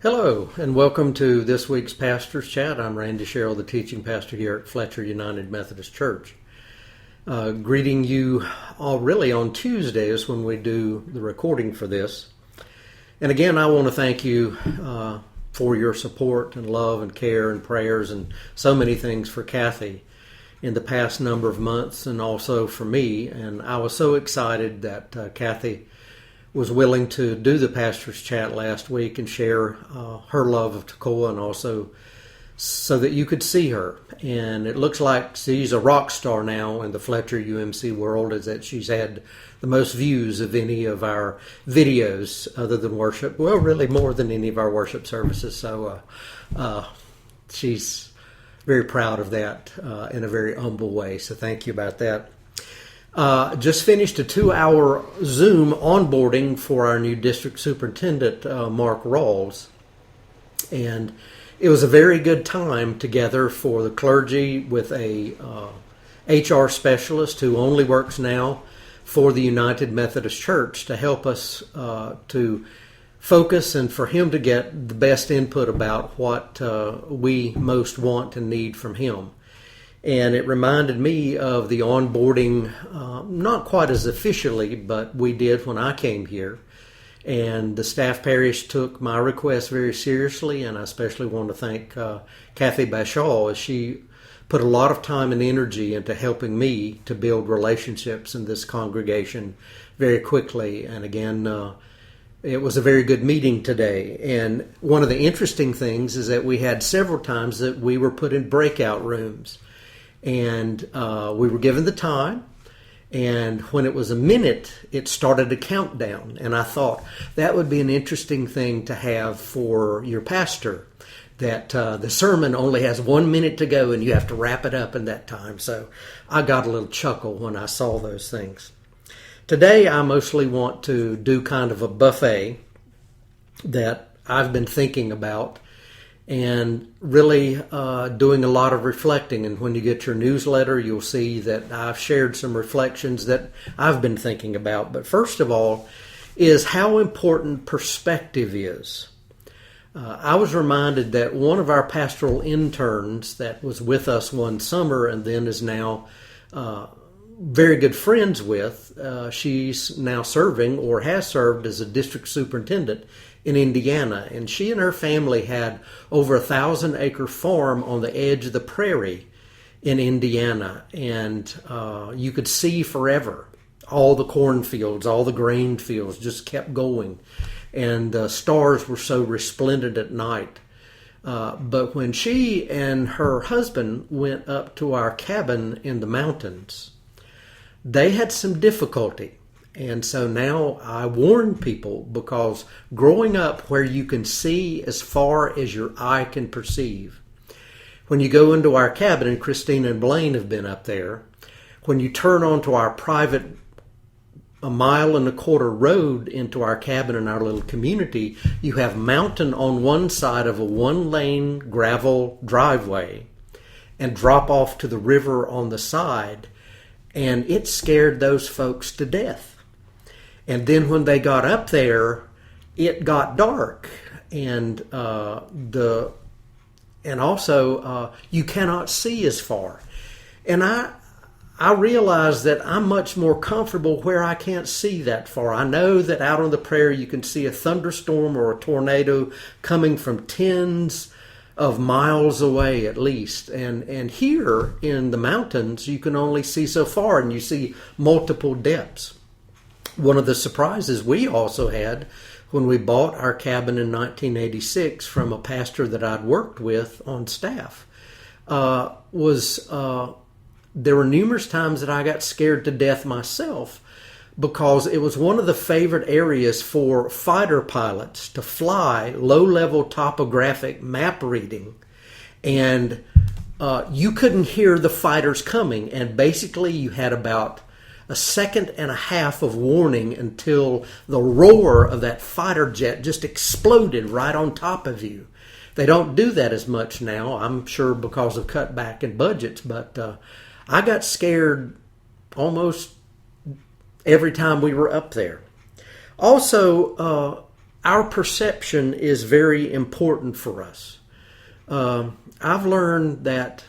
Hello, and welcome to this week's Pastor's Chat. I'm Randy Sherrill, the teaching pastor here at Fletcher United Methodist Church. Greeting you all really on Tuesdays when we do the recording for this. And again, I want to thank you for your support and love and care and prayers and so many things for Kathy in the past number of months and also for me. And I was so excited that Kathy was willing to do the pastor's chat last week and share her love of Toccoa, and also so that you could see her. And it looks like she's a rock star now in the Fletcher UMC world, is that she's had the most views of any of our videos other than worship. Well, really more than any of our worship services. So she's very proud of that in a very humble way. So thank you about that. Just finished a 2-hour Zoom onboarding for our new district superintendent, Mark Rawls. And it was a very good time together for the clergy with a HR specialist who only works now for the United Methodist Church to help us to focus and for him to get the best input about what we most want and need from him. And it reminded me of the onboarding, not quite as officially, but we did when I came here. And the staff parish took my request very seriously, and I especially want to thank Kathy Bashaw, as she put a lot of time and energy into helping me to build relationships in this congregation very quickly. And again, it was a very good meeting today. And one of the interesting things is that we had several times that we were put in breakout rooms. And we were given the time, and when it was a minute, it started a countdown. And I thought that would be an interesting thing to have for your pastor, that the sermon only has 1 minute to go and you have to wrap it up in that time. So I got a little chuckle when I saw those things. Today, I mostly want to do kind of a buffet that I've been thinking about and really doing a lot of reflecting. And when you get your newsletter, you'll see that I've shared some reflections that I've been thinking about. But first of all is how important perspective is. I was reminded that one of our pastoral interns that was with us one summer and then is now very good friends with, she's now serving or has served as a district superintendent in Indiana, and she and her family had over 1,000-acre farm on the edge of the prairie in Indiana, and you could see forever. All the cornfields, all the grain fields just kept going, and the stars were so resplendent at night. But when she and her husband went up to our cabin in the mountains, they had some difficulty. And so now I warn people, because growing up where you can see as far as your eye can perceive, when you go into our cabin, and Christina and Blaine have been up there, when you turn onto our private 1.25 mile road into our cabin in our little community, you have mountain on one side of a 1-lane gravel driveway and drop off to the river on the side. And it scared those folks to death. And then when they got up there, it got dark, and also you cannot see as far. And I realized that I'm much more comfortable where I can't see that far. I know that out on the prairie you can see a thunderstorm or a tornado coming from tens of miles away at least. And here in the mountains you can only see so far, and you see multiple depths. One of the surprises we also had when we bought our cabin in 1986 from a pastor that I'd worked with on staff was there were numerous times that I got scared to death myself, because it was one of the favorite areas for fighter pilots to fly low-level topographic map reading. And you couldn't hear the fighters coming, and basically you had about a second and a half of warning until the roar of that fighter jet just exploded right on top of you. They don't do that as much now, I'm sure because of cutback in budgets, but I got scared almost every time we were up there. Also, our perception is very important for us. I've learned that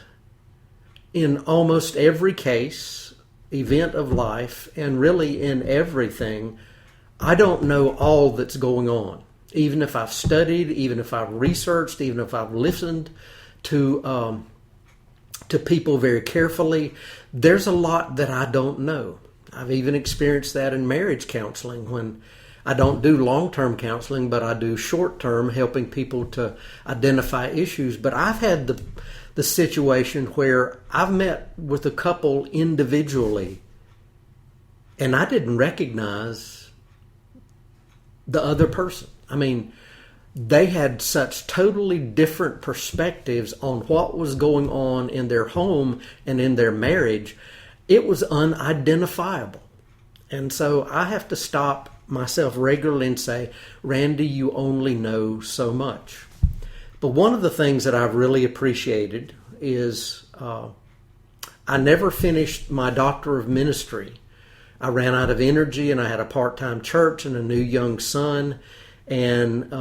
in almost every case, event of life, and really in everything, I don't know all that's going on. Even if I've studied, even if I've researched, even if I've listened to people very carefully, there's a lot that I don't know. I've even experienced that in marriage counseling when I don't do long-term counseling, but I do short-term, helping people to identify issues. But I've had the situation where I've met with a couple individually and I didn't recognize the other person. I mean, they had such totally different perspectives on what was going on in their home and in their marriage. It was unidentifiable. And so I have to stop myself regularly and say, Randy, you only know so much. But one of the things that I've really appreciated is I never finished my Doctor of Ministry. I ran out of energy and I had a part-time church and a new young son. And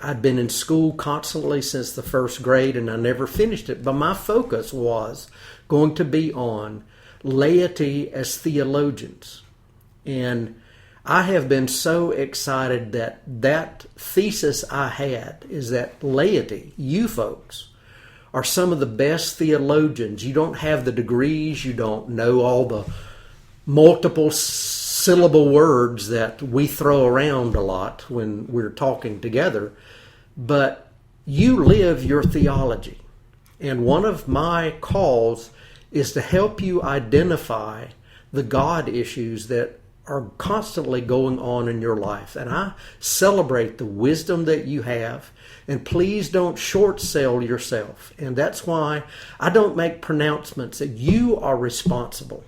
I'd been in school constantly since the first grade and I never finished it. But my focus was going to be on laity as theologians. And I have been so excited that that thesis I had is that laity, you folks, are some of the best theologians. You don't have the degrees, you don't know all the multiple syllable words that we throw around a lot when we're talking together, but you live your theology. And one of my calls is to help you identify the God issues that are constantly going on in your life. And I celebrate the wisdom that you have, and please don't short sell yourself. And that's why I don't make pronouncements that you are responsible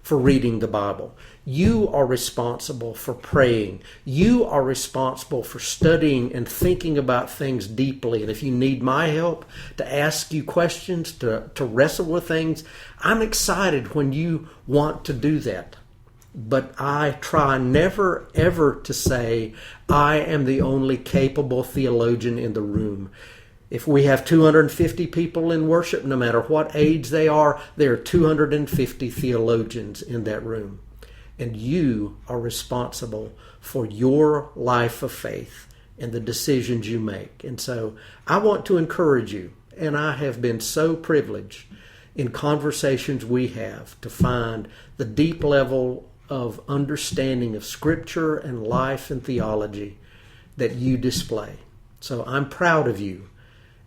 for reading the Bible. You are responsible for praying. You are responsible for studying and thinking about things deeply. And if you need my help to ask you questions, to wrestle with things, I'm excited when you want to do that. But I try never, ever to say, I am the only capable theologian in the room. If we have 250 people in worship, no matter what age they are, there are 250 theologians in that room. And you are responsible for your life of faith and the decisions you make. And so I want to encourage you, and I have been so privileged in conversations we have to find the deep level of understanding of Scripture and life and theology that you display. So I'm proud of you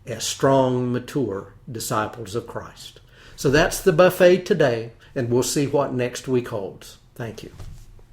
as strong, mature disciples of Christ. So that's the buffet today, and we'll see what next week holds. Thank you.